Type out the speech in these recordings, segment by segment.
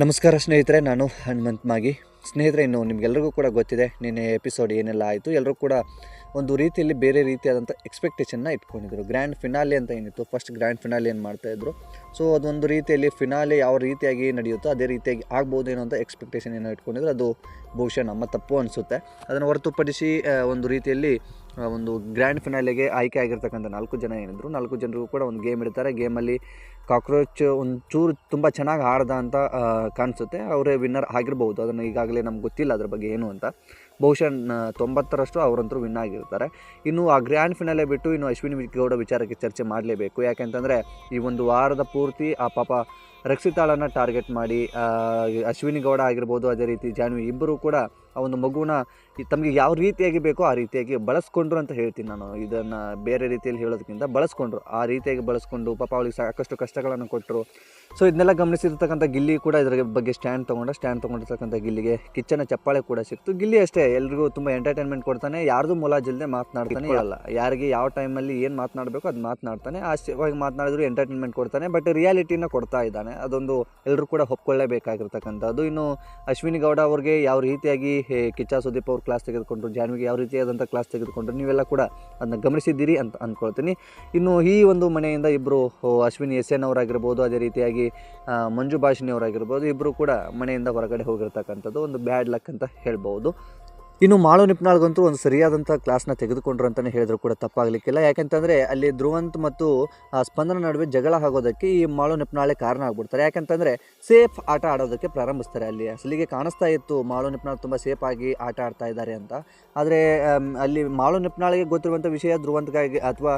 ನಮಸ್ಕಾರ ಸ್ನೇಹಿತರೆ, ನಾನು ಹನುಮಂತ್ ಮಾಗಿ. ಸ್ನೇಹಿತರೆ, ಇನ್ನು ನಿಮಗೆಲ್ಲರಿಗೂ ಕೂಡ ಗೊತ್ತಿದೆ ನಿನ್ನೆ ಎಪಿಸೋಡ್ ಏನೆಲ್ಲ ಆಯಿತು. ಎಲ್ಲರೂ ಕೂಡ ಒಂದು ರೀತಿಯಲ್ಲಿ ಬೇರೆ ರೀತಿಯಾದಂಥ ಎಕ್ಸ್ಪೆಕ್ಟೇಷನ್ನ ಇಟ್ಕೊಂಡಿದ್ರು. ಗ್ರ್ಯಾಂಡ್ ಫಿನಾಲೆ ಅಂತ ಏನಿತ್ತು, ಫಸ್ಟ್ ಗ್ರ್ಯಾಂಡ್ ಫಿನಾಲೆ ಏನು ಮಾಡ್ತಾಯಿದ್ರು. ಸೊ ಅದೊಂದು ರೀತಿಯಲ್ಲಿ ಫಿನಾಲೆ ಯಾವ ರೀತಿಯಾಗಿ ನಡೆಯುತ್ತೋ ಅದೇ ರೀತಿಯಾಗಿ ಆಗ್ಬೋದೇನೋ ಅಂತ ಎಕ್ಸ್ಪೆಕ್ಟೇಷನ್ ಏನೋ ಇಟ್ಕೊಂಡಿದ್ರು. ಅದು ಬಹುಶಃ ನಮ್ಮ ತಪ್ಪು ಅನಿಸುತ್ತೆ. ಅದನ್ನು ಹೊರತುಪಡಿಸಿ ಒಂದು ರೀತಿಯಲ್ಲಿ ಒಂದು ಗ್ರ್ಯಾಂಡ್ ಫಿನಾಲೆಗೆ ಆಯ್ಕೆ ಆಗಿರ್ತಕ್ಕಂಥ 4 ಜನ ಏನಿದ್ರು, 4 ಜನರಿಗೂ ಕೂಡ ಒಂದು ಗೇಮ್ ಇಡ್ತಾರೆ. ಗೇಮಲ್ಲಿ ಕಾಕ್ರೋಚ್ ಒಂಚೂರು ತುಂಬ ಚೆನ್ನಾಗಿ ಆಡ್ದ ಅಂತ ಕಾಣಿಸುತ್ತೆ. ಅವರೇ ವಿನ್ನರ್ ಆಗಿರ್ಬೋದು. ಅದನ್ನು ಈಗಾಗಲೇ ನಮ್ಗೆ ಗೊತ್ತಿಲ್ಲ ಅದ್ರ ಬಗ್ಗೆ ಏನು ಅಂತ. ಬಹುಶಃ 90% ಅವರಂತರೂ ವಿನ್ ಆಗಿರ್ತಾರೆ. ಇನ್ನು ಆ ಗ್ರ್ಯಾಂಡ್ ಫಿನಾಲೆ ಬಿಟ್ಟು ಇನ್ನು ಅಶ್ವಿನಿ ಗೌಡ ವಿಚಾರಕ್ಕೆ ಚರ್ಚೆ ಮಾಡಲೇಬೇಕು. ಯಾಕೆಂತಂದರೆ ಈ ಒಂದು ವಾರದ ಪೂರ್ತಿ ಆ ಪಾಪ ರಕ್ಷಿತಾಳನ್ನು ಟಾರ್ಗೆಟ್ ಮಾಡಿ ಅಶ್ವಿನಿ ಗೌಡ ಆಗಿರ್ಬೋದು, ಅದೇ ರೀತಿ ಜಾನ್ವಿ ಇಬ್ಬರು ಕೂಡ ಆ ಒಂದು ಮಗುನ ತಮಗೆ ಯಾವ ರೀತಿಯಾಗಿ ಬೇಕೋ ಆ ರೀತಿಯಾಗಿ ಬಳಸ್ಕೊಂಡ್ರು ಅಂತ ಹೇಳ್ತೀನಿ ನಾನು. ಇದನ್ನು ಬೇರೆ ರೀತಿಯಲ್ಲಿ ಹೇಳೋದಕ್ಕಿಂತ ಬಳಸ್ಕೊಂಡ್ರು, ಆ ರೀತಿಯಾಗಿ ಬಳಸ್ಕೊಂಡು ಪಾಪ ಅವಳಿಗೆ ಸಾಕಷ್ಟು ಕಷ್ಟಗಳನ್ನು ಕೊಟ್ಟರು. ಸೊ ಇದನ್ನೆಲ್ಲ ಗಮನಿಸಿರ್ತಕ್ಕಂಥ ಗಿಲ್ಲಿ ಕೂಡ ಇದರ ಬಗ್ಗೆ ಸ್ಟ್ಯಾಂಡ್ ತೊಗೊಂಡಿರ್ತಕ್ಕಂಥ ಗಿಲ್ಲಿಗೆ ಕಿಚ್ಚನ ಚಪ್ಪಾಳೆ ಕೂಡ ಸಿಕ್ತು. ಗಿಲ್ಲಿ ಅಷ್ಟೇ ಎಲ್ರಿಗೂ ತುಂಬ ಎಂಟರ್ಟೈನ್ಮೆಂಟ್ ಕೊಡ್ತಾನೆ. ಯಾರ್ದು ಮುಲಾಜಿಲ್ಲದೆ ಮಾತನಾಡ್ತಾನೆ ಇರಲ್ಲ. ಯಾರಿಗೆ ಯಾವ ಟೈಮಲ್ಲಿ ಏನು ಮಾತನಾಡಬೇಕು ಅದು ಮಾತನಾಡ್ತಾನೆ. ಆಶ್ಚರ್ಯವಾಗಿ ಮಾತನಾಡಿದ್ರು ಎಂಟರ್ಟೈನ್ಮೆಂಟ್ ಕೊಡ್ತಾನೆ, ಬಟ್ ರಿಯಾಲಿಟಿನ ಕೊಡ್ತಾ ಇದ್ದಾನೆ. ಅದೊಂದು ಎಲ್ಲರೂ ಕೂಡ ಒಪ್ಕೊಳ್ಳೇಬೇಕಾಗಿರ್ತಕ್ಕಂಥದ್ದು. ಇನ್ನು ಅಶ್ವಿನಿ ಗೌಡ ಅವ್ರಿಗೆ ಯಾವ ರೀತಿಯಾಗಿ ಕಿಚ್ಚ ಸುದೀಪ್ ಅವ್ರು ಕ್ಲಾಸ್ ತೆಗೆದುಕೊಂಡ್ರು, ಜಾನ್ವಿಗೆ ಯಾವ ರೀತಿಯಾದಂಥ ಕ್ಲಾಸ್ ತೆಗೆದುಕೊಂಡ್ರು, ನೀವೆಲ್ಲ ಕೂಡ ಅದನ್ನ ಗಮನಿಸಿದ್ದೀರಿ ಅಂತ ಅಂದ್ಕೊಳ್ತೀನಿ. ಇನ್ನು ಈ ಒಂದು ಮನೆಯಿಂದ ಇಬ್ಬರು ಅಶ್ವಿನಿ SN ಅವರಾಗಿರ್ಬೋದು, ಅದೇ ರೀತಿಯಾಗಿ ಮಂಜು ಭಾಷಿನಿ ಅವರಾಗಿರ್ಬೋದು, ಇಬ್ಬರು ಕೂಡ ಮನೆಯಿಂದ ಹೊರಗಡೆ ಹೋಗಿರ್ತಕ್ಕಂಥದ್ದು ಒಂದು ಬ್ಯಾಡ್ ಲಕ್ ಅಂತ ಹೇಳ್ಬೋದು. ಇನ್ನು ಮಾಳು ನಿಪ್ನಾಳ್ಗಂತೂ ಒಂದು ಸರಿಯಾದಂಥ ಕ್ಲಾಸ್ನ ತೆಗೆದುಕೊಂಡ್ರು ಅಂತಲೇ ಹೇಳಿದ್ರು ಕೂಡ ತಪ್ಪಾಗಲಿಕ್ಕಿಲ್ಲ. ಯಾಕೆಂತಂದರೆ ಅಲ್ಲಿ ಧ್ರುವಂತ್ ಮತ್ತು ಸ್ಪಂದನ ನಡುವೆ ಜಗಳ ಆಗೋದಕ್ಕೆ ಈ ಮಾಳು ನಿಪ್ನಾಳೆ ಕಾರಣ ಆಗ್ಬಿಡ್ತಾರೆ. ಯಾಕೆಂತಂದರೆ ಸೇಫ್ ಆಟ ಆಡೋದಕ್ಕೆ ಪ್ರಾರಂಭಿಸ್ತಾರೆ. ಅಲ್ಲಿ ಅಸಲಿಗೆ ಕಾಣಿಸ್ತಾ ಇತ್ತು ಮಾಳು ನಿಪ್ನಾಳ್ ತುಂಬ ಸೇಫಾಗಿ ಆಟ ಆಡ್ತಾ ಇದ್ದಾರೆ ಅಂತ. ಆದರೆ ಅಲ್ಲಿ ಮಾಳು ನಿಪ್ನಾಳಿಗೆ ಗೊತ್ತಿರುವಂಥ ವಿಷಯ ಧ್ರುವಂತ್ಗಾಗಿ ಅಥವಾ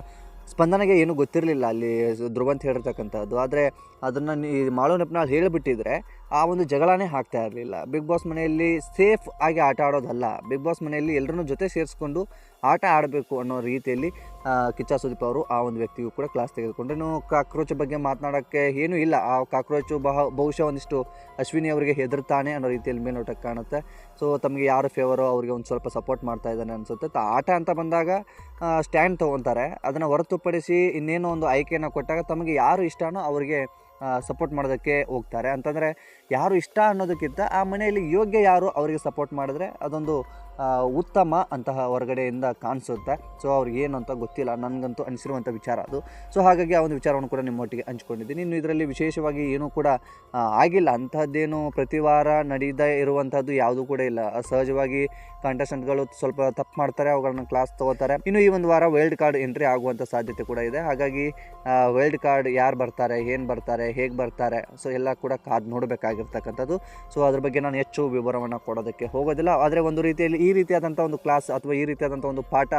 ಸ್ಪಂದನೆಗೆ ಏನೂ ಗೊತ್ತಿರಲಿಲ್ಲ ಅಲ್ಲಿ ಧ್ರುವಂತ್ ಹೇಳಿರ್ತಕ್ಕಂಥದ್ದು. ಆದರೆ ಅದನ್ನು ಈ ಮಾಳು ನಿಪ್ನಾಳ್ ಹೇಳಿಬಿಟ್ಟಿದ್ರೆ ಆ ಒಂದು ಜಗಳನೇ ಆಗ್ತಾ ಇರಲಿಲ್ಲ. ಬಿಗ್ ಬಾಸ್ ಮನೆಯಲ್ಲಿ ಸೇಫ್ ಆಗಿ ಆಟ ಆಡೋದಲ್ಲ, ಬಿಗ್ ಬಾಸ್ ಮನೆಯಲ್ಲಿ ಎಲ್ಲರನ್ನೂ ಜೊತೆ ಸೇರಿಸ್ಕೊಂಡು ಆಟ ಆಡಬೇಕು ಅನ್ನೋ ರೀತಿಯಲ್ಲಿ ಕಿಚ್ಚ ಸುದೀಪ್ ಅವರು ಆ ಒಂದು ವ್ಯಕ್ತಿಗೂ ಕೂಡ ಕ್ಲಾಸ್ ತೆಗೆದುಕೊಂಡು. ಇನ್ನು ಕಾಕ್ರೋಚ್ ಬಗ್ಗೆ ಮಾತನಾಡೋಕ್ಕೆ ಏನೂ ಇಲ್ಲ. ಆ ಕಾಕ್ರೋಚು ಬಹುಶಃ ಒಂದಿಷ್ಟು ಅಶ್ವಿನಿ ಅವರಿಗೆ ಹೆದರ್ತಾನೆ ಅನ್ನೋ ರೀತಿಯಲ್ಲಿ ಮೇಲ್ನೋಟಕ್ಕೆ ಕಾಣುತ್ತೆ. ಸೊ ತಮಗೆ ಯಾರು ಫೇವರೋ ಅವರಿಗೆ ಒಂದು ಸ್ವಲ್ಪ ಸಪೋರ್ಟ್ ಮಾಡ್ತಾ ಇದ್ದಾನೆ ಅನಿಸುತ್ತೆ. ಆಟ ಅಂತ ಬಂದಾಗ ಸ್ಟ್ಯಾಂಡ್ ತೊಗೊತಾರೆ. ಅದನ್ನು ಹೊರತುಪಡಿಸಿ ಇನ್ನೇನೋ ಒಂದು ಆಯ್ಕೆಯನ್ನು ಕೊಟ್ಟಾಗ ತಮಗೆ ಯಾರು ಇಷ್ಟನೋ ಅವರಿಗೆ ಸಪೋರ್ಟ್ ಮಾಡೋದಕ್ಕೆ ಹೋಗ್ತಾರೆ. ಅಂತಂದರೆ ಯಾರು ಇಷ್ಟ ಅನ್ನೋದಕ್ಕಿಂತ ಆ ಮನೆಯಲ್ಲಿ ಯೋಗ್ಯ ಯಾರು ಅವರಿಗೆ ಸಪೋರ್ಟ್ ಮಾಡಿದ್ರೆ ಅದೊಂದು ಉತ್ತಮ ಅಂತಹ ಹೊರಗಡೆಯಿಂದ ಕಾಣಿಸುತ್ತೆ. ಸೊ ಅವ್ರಿಗೆ ಏನು ಅಂತ ಗೊತ್ತಿಲ್ಲ, ನನಗಂತೂ ಅನಿಸಿರುವಂಥ ವಿಚಾರ ಅದು. ಸೊ ಹಾಗಾಗಿ ಆ ಒಂದು ವಿಚಾರವನ್ನು ಕೂಡ ನಿಮ್ಮೊಟ್ಟಿಗೆ ಹಂಚ್ಕೊಂಡಿದ್ದೀನಿ. ಇನ್ನು ಇದರಲ್ಲಿ ವಿಶೇಷವಾಗಿ ಏನೂ ಕೂಡ ಆಗಿಲ್ಲ, ಅಂತಹದ್ದೇನು ಪ್ರತಿ ವಾರ ನಡೀದೇ ಇರುವಂಥದ್ದು ಯಾವುದೂ ಕೂಡ ಇಲ್ಲ. ಸಹಜವಾಗಿ ಕಂಟೆಸ್ಟೆಂಟ್ಗಳು ಸ್ವಲ್ಪ ತಪ್ಪು ಮಾಡ್ತಾರೆ, ಅವುಗಳನ್ನ ಕ್ಲಾಸ್ ತೊಗೋತಾರೆ. ಇನ್ನು ಈ ಒಂದು ವಾರ ವೈಲ್ಡ್ ಕಾರ್ಡ್ ಎಂಟ್ರಿ ಆಗುವಂಥ ಸಾಧ್ಯತೆ ಕೂಡ ಇದೆ. ಹಾಗಾಗಿ ವೈಲ್ಡ್ ಕಾರ್ಡ್ ಯಾರು ಬರ್ತಾರೆ, ಏನು ಬರ್ತಾರೆ, ಹೇಗೆ ಬರ್ತಾರೆ, ಸೊ ಎಲ್ಲ ಕೂಡ ಕಾದು ನೋಡಬೇಕಾಗಿರ್ತಕ್ಕಂಥದ್ದು. ಸೊ ಅದ್ರ ಬಗ್ಗೆ ನಾನು ಹೆಚ್ಚು ವಿವರವನ್ನು ಕೊಡೋದಕ್ಕೆ ಹೋಗೋದಿಲ್ಲ. ಆದರೆ ಒಂದು ರೀತಿಯಲ್ಲಿ ಈ ರೀತಿಯಾದಂಥ ಒಂದು ಕ್ಲಾಸ್ ಅಥವಾ ಈ ರೀತಿಯಾದಂಥ ಒಂದು ಪಾಠ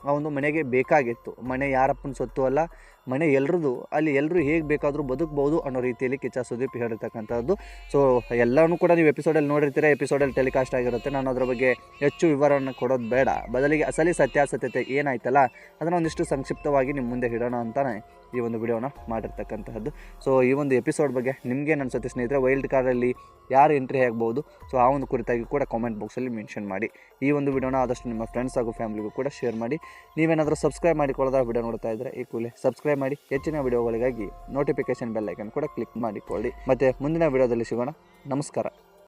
ಆ ಒಂದು ಮನೆಗೆ ಬೇಕಾಗಿತ್ತು. ಮನೆ ಯಾರಪ್ಪನ ಸೊತ್ತು ಅಲ್ಲ, ಮನೆ ಎಲ್ರದ್ದು. ಅಲ್ಲಿ ಎಲ್ಲರೂ ಹೇಗೆ ಬೇಕಾದರೂ ಬದುಕ್ಬೋದು ಅನ್ನೋ ರೀತಿಯಲ್ಲಿ ಕಿಚ್ಚ ಸುದೀಪ್ ಹೇಳಿರ್ತಕ್ಕಂಥದ್ದು. ಸೊ ಎಲ್ಲನೂ ಕೂಡ ನೀವು ಎಪಿಸೋಡಲ್ಲಿ ನೋಡಿರ್ತೀರ, ಎಪಿಸೋಡಲ್ಲಿ ಟೆಲಿಕಾಸ್ಟ್ ಆಗಿರುತ್ತೆ. ನಾನು ಅದರ ಬಗ್ಗೆ ಹೆಚ್ಚು ವಿವರವನ್ನು ಕೊಡೋದು ಬೇಡ. ಬದಲಿಗೆ ಅಸಲಿ ಸತ್ಯಾಸತ್ಯತೆ ಏನಾಯ್ತಲ್ಲ ಅದನ್ನು ಒಂದಿಷ್ಟು ಸಂಕ್ಷಿಪ್ತವಾಗಿ ನಿಮ್ಮ ಮುಂದೆ ಇಡೋಣ ಅಂತಲೇ ಈ ಒಂದು ವಿಡಿಯೋನ ಮಾಡಿರ್ತಕ್ಕಂತಹದ್ದು. ಸೊ ಈ ಒಂದು ಎಪಿಸೋಡ್ ಬಗ್ಗೆ ನಿಮಗೇನು ಅನಿಸುತ್ತೆ ಸ್ನೇಹಿತರೆ? ವೈಲ್ಡ್ ಕಾರ್ಡಲ್ಲಿ ಯಾರು ಎಂಟ್ರಿ ಆಗ್ಬೋದು, ಸೊ ಆ ಒಂದು ಕುರಿತಾಗಿ ಕೂಡ ಕಾಮೆಂಟ್ ಬಾಕ್ಸಲ್ಲಿ ಮೆನ್ಷನ್ ಮಾಡಿ. ಈ ಒಂದು ವಿಡಿಯೋನ ಆದಷ್ಟು ನಿಮ್ಮ ಫ್ರೆಂಡ್ಸ್ ಹಾಗೂ ಫ್ಯಾಮಿಲಿಗೂ ಕೂಡ ಶೇರ್ ಮಾಡಿ. ನೀವೇನಾದರೂ ಸಬ್ಸ್ಕ್ರೈಬ್ ಮಾಡಿಕೊಳ್ಳೋದ ವಿಡಿಯೋ ನೋಡ್ತಾ ಇದ್ದರೆ ಈ ಕೂಡಲೇ ಸಬ್ಸ್ಕ್ರೈಬ್ ಮಾಡಿ. ಹೆಚ್ಚಿನ ವಿಡಿಯೋಗಳಿಗಾಗಿ ನೋಟಿಫಿಕೇಶನ್ ಬೆಲ್ ಐಕನ್ ಕೂಡ ಕ್ಲಿಕ್ ಮಾಡಿಕೊಳ್ಳಿ. ಮತ್ತು ಮುಂದಿನ ವಿಡಿಯೋದಲ್ಲಿ ಸಿಗೋಣ. ನಮಸ್ಕಾರ.